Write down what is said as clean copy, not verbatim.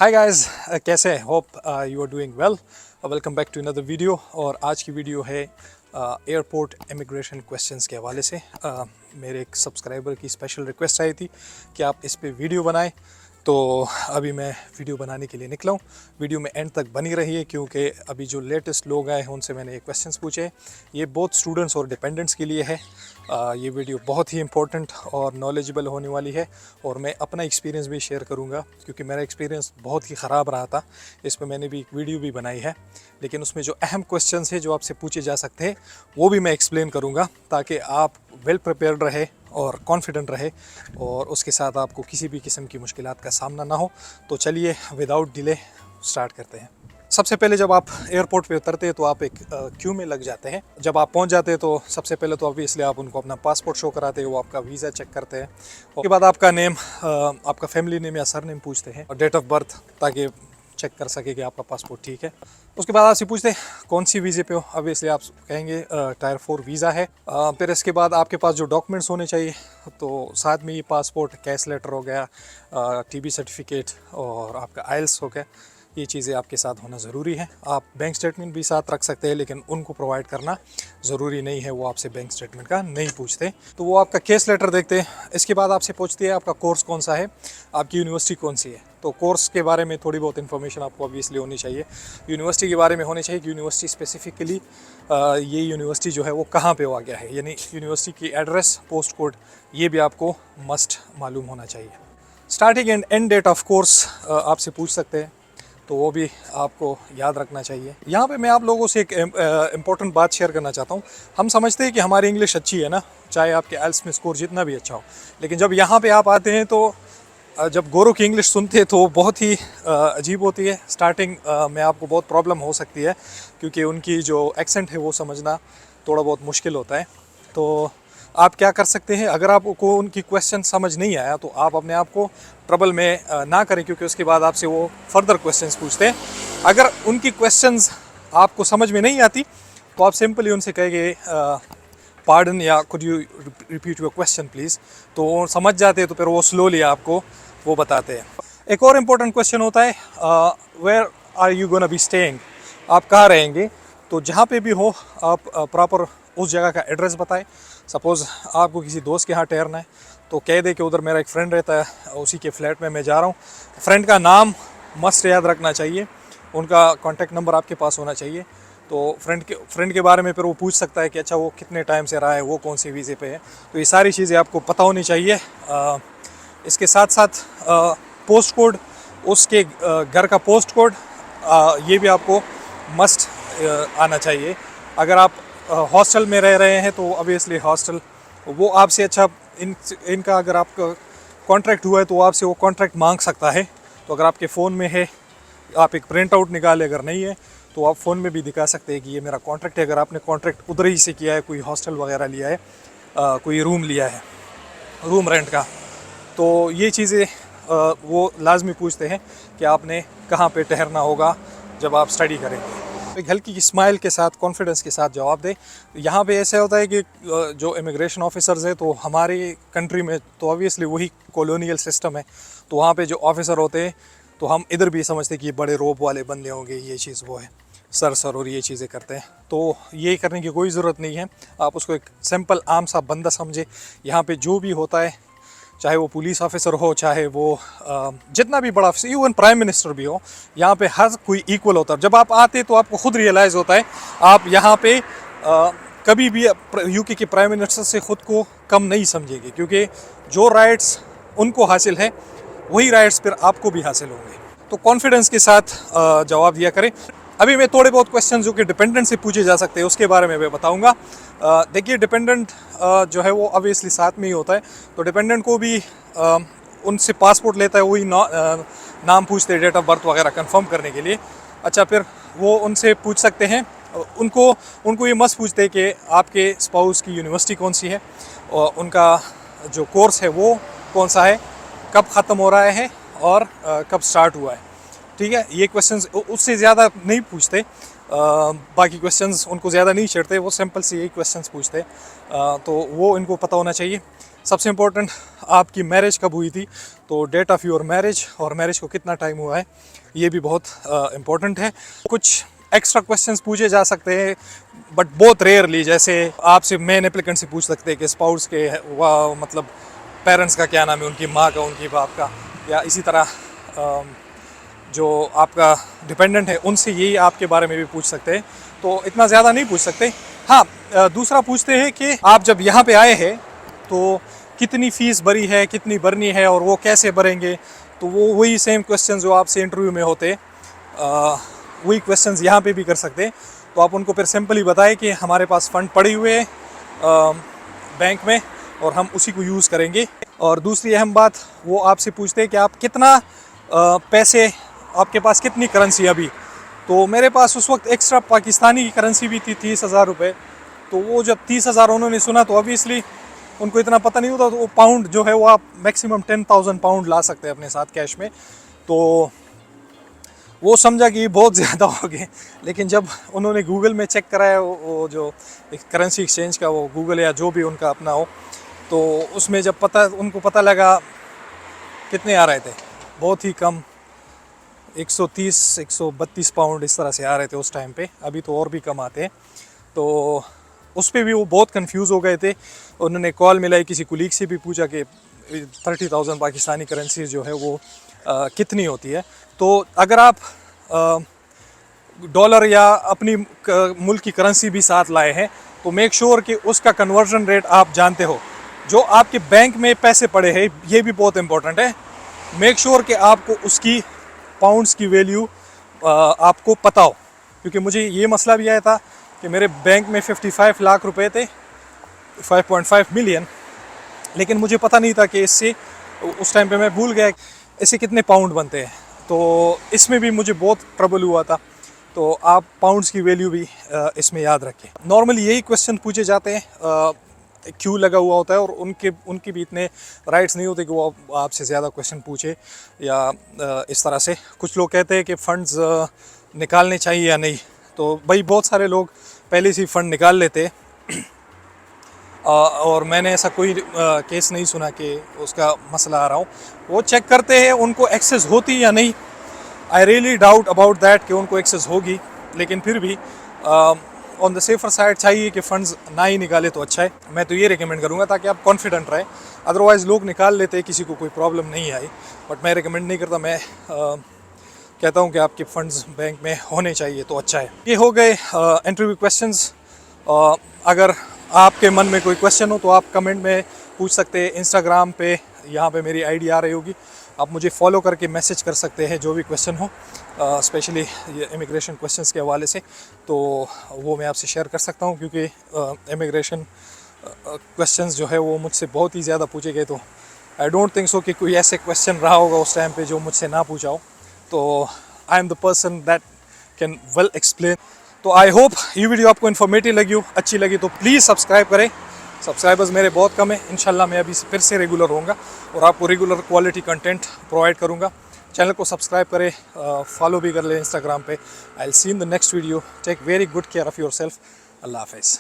हाय guys, कैसे हैं? Hope you are doing well. Welcome back to another video. और आज की वीडियो है एयरपोर्ट इमिग्रेशन क्वेश्चंस के हवाले से। मेरे एक सब्सक्राइबर की स्पेशल रिक्वेस्ट आई थी कि आप इस पे वीडियो बनाएं, तो अभी मैं वीडियो बनाने के लिए निकला हूँ। वीडियो में एंड तक बनी रही है क्योंकि अभी जो लेटेस्ट लोग आए हैं उनसे मैंने ये क्वेश्चंस पूछे। ये बहुत स्टूडेंट्स और डिपेंडेंट्स के लिए है। ये वीडियो बहुत ही इंपॉर्टेंट और नॉलेजेबल होने वाली है और मैं अपना एक्सपीरियंस भी शेयर करूंगा क्योंकि मेरा एक्सपीरियंस बहुत ही ख़राब रहा था। इस पर मैंने भी एक वीडियो भी बनाई है, लेकिन उसमें जो अहम क्वेश्चंस है जो आपसे पूछे जा सकते हैं वो भी मैं एक्सप्लेन करूंगा ताकि आप वेल प्रिपेयर्ड रहे और कॉन्फिडेंट रहे और उसके साथ आपको किसी भी किस्म की मुश्किलात का सामना ना हो। तो चलिए विदाउट डिले स्टार्ट करते हैं। सबसे पहले जब आप एयरपोर्ट पे उतरते हैं तो आप एक क्यू में लग जाते हैं। जब आप पहुंच जाते हैं तो सबसे पहले तो ऑब्वियसली आप उनको अपना पासपोर्ट शो कराते हैं, वो आपका वीज़ा चेक करते हैं। उसके बाद आपका नेम, आपका फैमिली नेम या सर नेम पूछते हैं और डेट ऑफ बर्थ, ताकि चेक कर सके कि आपका पासपोर्ट ठीक है। उसके बाद आपसे पूछते हैं कौन सी वीज़े पे हो। ऑब्वियसली आप कहेंगे टायर 4 वीज़ा है। फिर इसके बाद आपके पास जो डॉक्यूमेंट्स होने चाहिए, तो साथ में ये पासपोर्ट, कैश लेटर हो गया, टीबी सर्टिफिकेट और आपका आइल्स हो गया, ये चीज़ें आपके साथ होना ज़रूरी है। आप बैंक स्टेटमेंट भी साथ रख सकते हैं, लेकिन उनको प्रोवाइड करना ज़रूरी नहीं है, वो आपसे बैंक स्टेटमेंट का नहीं पूछते। तो वो आपका केस लेटर देखते हैं। इसके बाद आपसे पूछती है आपका कोर्स कौन सा है, आपकी यूनिवर्सिटी कौन सी है। तो कोर्स के बारे में थोड़ी बहुत इन्फॉर्मेशन आपको ऑब्वियसली होनी चाहिए। यूनिवर्सिटी के बारे में होनी चाहिए कि यूनिवर्सिटी स्पेसिफिकली ये यूनिवर्सिटी जो है वो कहाँ पे आ गया है, यानी यूनिवर्सिटी की एड्रेस, पोस्ट कोड, ये भी आपको मस्ट मालूम होना चाहिए। Starting and end date of course आपसे पूछ सकते हैं, तो वो भी आपको याद रखना चाहिए। यहाँ पे मैं आप लोगों से एक इम्पॉर्टेंट बात शेयर करना चाहता हूँ। हम समझते हैं कि हमारी इंग्लिश अच्छी है ना, चाहे आपके आइल्स में स्कोर जितना भी अच्छा हो, लेकिन जब यहाँ पे आप आते हैं तो जब गोरों की इंग्लिश सुनते हैं तो बहुत ही अजीब होती है। स्टार्टिंग में आपको बहुत प्रॉब्लम हो सकती है क्योंकि उनकी जो एक्सेंट है वो समझना थोड़ा बहुत मुश्किल होता है। तो आप क्या कर सकते हैं, अगर आपको उनकी क्वेश्चन समझ नहीं आया तो आप अपने आप को ट्रबल में ना करें, क्योंकि उसके बाद आपसे वो फर्दर क्वेश्चंस पूछते हैं। अगर उनकी क्वेश्चंस आपको समझ में नहीं आती तो आप सिंपली उनसे कहेंगे पार्डन या could you repeat your question please. तो वो समझ जाते हैं, तो फिर वो स्लोली आपको वो बताते हैं। एक और इम्पोर्टेंट क्वेश्चन होता है where are you gonna be staying, आप कहाँ रहेंगे। तो जहाँ पे भी हो आप प्रॉपर उस जगह का एड्रेस बताएं। सपोज़ आपको किसी दोस्त के यहाँ ठहरना है तो कह दे कि उधर मेरा एक फ्रेंड रहता है, उसी के फ्लैट में मैं जा रहा हूँ। फ्रेंड का नाम मस्ट याद रखना चाहिए, उनका कॉन्टैक्ट नंबर आपके पास होना चाहिए। तो फ्रेंड के बारे में फिर वो पूछ सकता है कि अच्छा वो कितने टाइम से रहा है, वो कौन सी वीज़े पे है। तो ये सारी चीज़ें आपको पता होनी चाहिए। इसके साथ साथ पोस्ट कोड, उसके घर का पोस्ट कोड, ये भी आपको मस्ट आना चाहिए। अगर आप हॉस्टल में रह रहे हैं तो ऑब्वियसली हॉस्टल, वो आपसे अच्छा इनका अगर आपका कॉन्ट्रैक्ट हुआ है तो आपसे वो कॉन्ट्रैक्ट मांग सकता है। तो अगर आपके फ़ोन में है आप एक प्रिंट आउट निकालें, अगर नहीं है तो आप फ़ोन में भी दिखा सकते हैं कि ये मेरा कॉन्ट्रैक्ट है। अगर आपने कॉन्ट्रैक्ट उधर ही से किया है, कोई हॉस्टल वगैरह लिया है, कोई रूम लिया है, रूम रेंट का, तो ये चीज़ें वो लाजमी पूछते हैं कि आपने कहाँ पे ठहरना होगा जब आप स्टडी करेंगे। एक हल्की स्माइल के साथ, कॉन्फिडेंस के साथ जवाब दें। यहाँ पे ऐसा होता है कि जो इमिग्रेशन ऑफिसर्स हैं, तो हमारी कंट्री में तो ऑब्वियसली वही कॉलोनियल सिस्टम है, तो वहाँ पे जो ऑफिसर होते हैं तो हम इधर भी समझते हैं कि ये बड़े रोब वाले बंदे होंगे, ये चीज़ वो है, सर और ये चीज़ें करते हैं। तो ये करने की कोई ज़रूरत नहीं है, आप उसको एक सिंपल आम सा बंदा समझे। यहाँ पे जो भी होता है, चाहे वो पुलिस ऑफिसर हो, चाहे वो जितना भी बड़ा ऑफिसर, इवन प्राइम मिनिस्टर भी हो, यहाँ पे हर कोई इक्वल होता है। जब आप आते तो आपको खुद रियलाइज़ होता है आप यहाँ पे कभी भी यूके के प्राइम मिनिस्टर से ख़ुद को कम नहीं समझेंगे, क्योंकि जो राइट्स उनको हासिल है वही राइट्स फिर आपको भी हासिल होंगे। तो कॉन्फिडेंस के साथ जवाब दिया करें। अभी मैं थोड़े बहुत क्वेश्चन जो कि डिपेंडेंट से पूछे जा सकते हैं उसके बारे में मैं बताऊंगा। देखिए, डिपेंडेंट जो है वो ऑब्वियसली साथ में ही होता है, तो डिपेंडेंट को भी उनसे पासपोर्ट लेता है, वही नाम पूछते हैं, डेट ऑफ बर्थ वगैरह कंफर्म करने के लिए। अच्छा, फिर वो उनसे पूछ सकते हैं, उनको ये मस्त पूछते हैं कि आपके स्पाउस की यूनिवर्सिटी कौन सी है और उनका जो कोर्स है वो कौन सा है, कब ख़त्म हो रहा है और कब स्टार्ट हुआ है। ठीक है, ये क्वेश्चंस उससे ज़्यादा नहीं पूछते, बाकी क्वेश्चंस उनको ज़्यादा नहीं छेड़ते, वो सिंपल से यही क्वेश्चंस पूछते। तो वो इनको पता होना चाहिए। सबसे इम्पोर्टेंट आपकी मैरिज कब हुई थी, तो डेट ऑफ योर मैरिज और मैरिज को कितना टाइम हुआ है, ये भी बहुत इम्पोर्टेंट है। कुछ एक्स्ट्रा क्वेश्चंस पूछे जा सकते हैं बट बहुत रेयरली, जैसे आपसे मेन एप्लीकेंट से पूछ सकते हैं कि स्पाउस के मतलब पेरेंट्स का क्या नाम है, उनकी माँ का, उनकी बाप का, या इसी तरह जो आपका डिपेंडेंट है उनसे यही आपके बारे में भी पूछ सकते हैं। तो इतना ज़्यादा नहीं पूछ सकते। हाँ, दूसरा पूछते हैं कि आप जब यहाँ पे आए हैं तो कितनी फ़ीस भरी है, कितनी भरनी है और वो कैसे भरेंगे। तो वो वही सेम क्वेश्चन जो आपसे इंटरव्यू में होते, वही क्वेश्चंस यहाँ पे भी कर सकते हैं। तो आप उनको फिर सिंपली बताएं कि हमारे पास फ़ंड पड़े हुए हैं बैंक में और हम उसी को यूज़ करेंगे। और दूसरी अहम बात, वो आपसे पूछते हैं कि आप कितना पैसे, आपके पास कितनी करेंसी अभी। तो मेरे पास उस वक्त एक्स्ट्रा पाकिस्तानी की करेंसी भी थी 30,000 रुपये। तो वो जब 30,000 उन्होंने सुना तो ऑब्वियसली उनको इतना पता नहीं होता, तो वो पाउंड जो है वो आप मैक्सिमम 10,000 पाउंड ला सकते हैं अपने साथ कैश में। तो वो समझा कि बहुत ज़्यादा हो गए, लेकिन जब उन्होंने गूगल में चेक कराया, वो जो करेंसी एक्सचेंज का वो गूगल या जो भी उनका अपना हो, तो उसमें जब उनको पता लगा कितने आ रहे थे, बहुत ही कम 130-132 पाउंड इस तरह से आ रहे थे उस टाइम पे। अभी तो और भी कम आते हैं। तो उस पर भी वो बहुत कंफ्यूज हो गए थे। उन्होंने कॉल मिलाई, किसी कुलीग से भी पूछा कि 30,000 पाकिस्तानी करेंसी जो है वो कितनी होती है। तो अगर आप डॉलर या अपनी मुल्क की करेंसी भी साथ लाए हैं तो मेक श्योर कि उसका कन्वर्जन रेट आप जानते हो। जो आपके बैंक में पैसे पड़े हैं, ये भी बहुत इंपॉर्टेंट है। मेक श्योर कि आपको उसकी पाउंड्स की वैल्यू आपको पता हो, क्योंकि मुझे ये मसला भी आया था कि मेरे बैंक में 55 लाख रुपए थे, 5.5 मिलियन, लेकिन मुझे पता नहीं था कि इससे, उस टाइम पे मैं भूल गया इससे कितने पाउंड बनते हैं। तो इसमें भी मुझे बहुत ट्रबल हुआ था। तो आप पाउंड्स की वैल्यू भी इसमें याद रखें। नॉर्मली यही क्वेश्चन पूछे जाते हैं, क्यू लगा हुआ होता है और उनके भी इतने राइट्स नहीं होते कि वो आपसे ज़्यादा क्वेश्चन पूछे या इस तरह से। कुछ लोग कहते हैं कि फ़ंड्स निकालने चाहिए या नहीं, तो भाई बहुत सारे लोग पहले से ही फ़ंड निकाल लेते और मैंने ऐसा कोई केस नहीं सुना कि उसका मसला आ रहा हो। वो चेक करते हैं उनको एक्सेस होती या नहीं। I really doubt about that कि उनको एक्सेस होगी, लेकिन फिर भी ऑन द सेफर साइड चाहिए कि फ़ंड्स ना ही निकाले तो अच्छा है। मैं तो ये रिकमेंड करूँगा ताकि आप कॉन्फिडेंट रहें। अदरवाइज़ लोग निकाल लेते हैं, किसी को कोई प्रॉब्लम नहीं आई, बट मैं रिकमेंड नहीं करता। मैं कहता हूँ कि आपके फ़ंड्स बैंक में होने चाहिए तो अच्छा है। ये हो गए इंटरव्यू क्वेश्चंस। अगर आपके मन में कोई क्वेश्चन हो तो आप कमेंट में पूछ सकते हैं। इंस्टाग्राम पे यहाँ पे मेरी आईडी आ रही होगी, आप मुझे फॉलो करके मैसेज कर सकते हैं जो भी क्वेश्चन हो, स्पेशली ये इमिग्रेशन क्वेश्चंस के हवाले से। तो वो मैं आपसे शेयर कर सकता हूँ, क्योंकि इमिग्रेशन क्वेश्चंस जो है वो मुझसे बहुत ही ज़्यादा पूछे गए। तो आई डोंट थिंक सो कि कोई ऐसे क्वेश्चन रहा होगा उस टाइम पे जो मुझसे ना पूछा हो। तो I am the person that can well explain. तो आई होप ये वीडियो आपको इन्फॉर्मेटिव लगी हो, अच्छी लगी तो प्लीज़ सब्सक्राइब करें। सब्सक्राइबर्स मेरे बहुत कम है, इंशाल्लाह मैं अभी फिर से रेगुलर होऊंगा और आपको रेगुलर क्वालिटी कंटेंट प्रोवाइड करूंगा। चैनल को सब्सक्राइब करें, फॉलो भी कर लें इंस्टाग्राम पे। I will see in the next video. Take very good care of yourself. अल्लाह हाफ़िज़।